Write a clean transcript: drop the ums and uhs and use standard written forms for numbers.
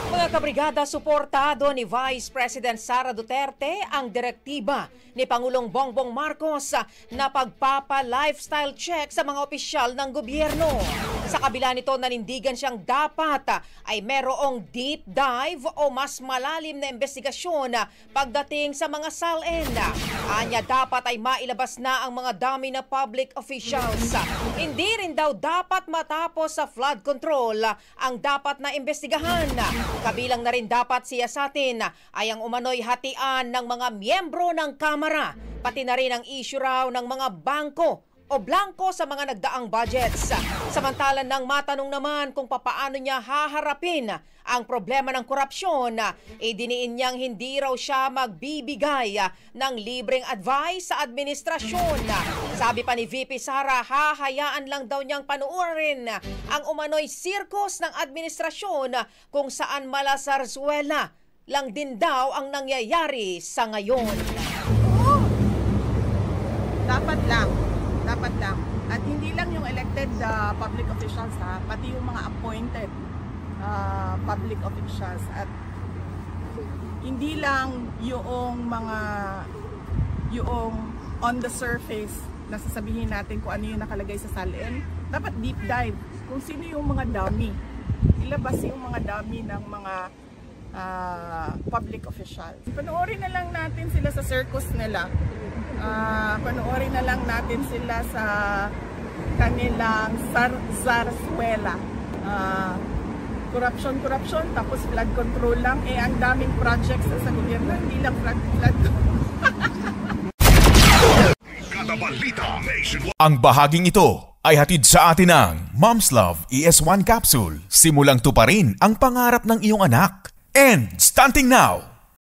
Mga kabrigada, suportado ni Vice President Sara Duterte ang direktiba ni Pangulong Bongbong Marcos na pagpapa-lifestyle check sa mga opisyal ng gobyerno. Sa kabila nito, nanindigan siyang dapat ay merong deep dive o mas malalim na investigasyon pagdating sa mga SALN. Anya dapat ay mailabas na ang mga dami na public officials. Hindi rin daw dapat matapos sa flood control ang dapat na investigahan. Kabilang na rin dapat siyasatin ay ang umano'y hatian ng mga miyembro ng Kamara, pati na rin ang issue raw ng mga bangko o blanko sa mga nagdaang budgets. Samantalan nang matanong naman kung papaano niya haharapin ang problema ng korupsyon, idiniin niyang hindi raw siya magbibigay ng libreng advice sa administrasyon. Sabi pa ni VP Sara, hahayaan lang daw niyang panuorin ang umano'y sirkos ng administrasyon kung saan malasarsuela lang din daw ang nangyayari sa ngayon. Dapat lang. At hindi lang yung elected public officials, pati yung mga appointed public officials. At hindi lang yung on the surface na sasabihin natin kung ano yung nakalagay sa SALN. Dapat deep dive kung sino yung mga dummy. Ilabas yung mga dummy ng mga public officials. Panoorin na lang natin sila sa circus nila. Panoorin na lang natin sila sa kanilang zarzuela. Corruption, tapos flood control lang. Ang daming projects sa gobyerno, hindi lang flood Ang bahaging ito ay hatid sa atin ng Mom's Love ES1 Capsule. Simulang tuparin ang pangarap ng iyong anak. And stunting now!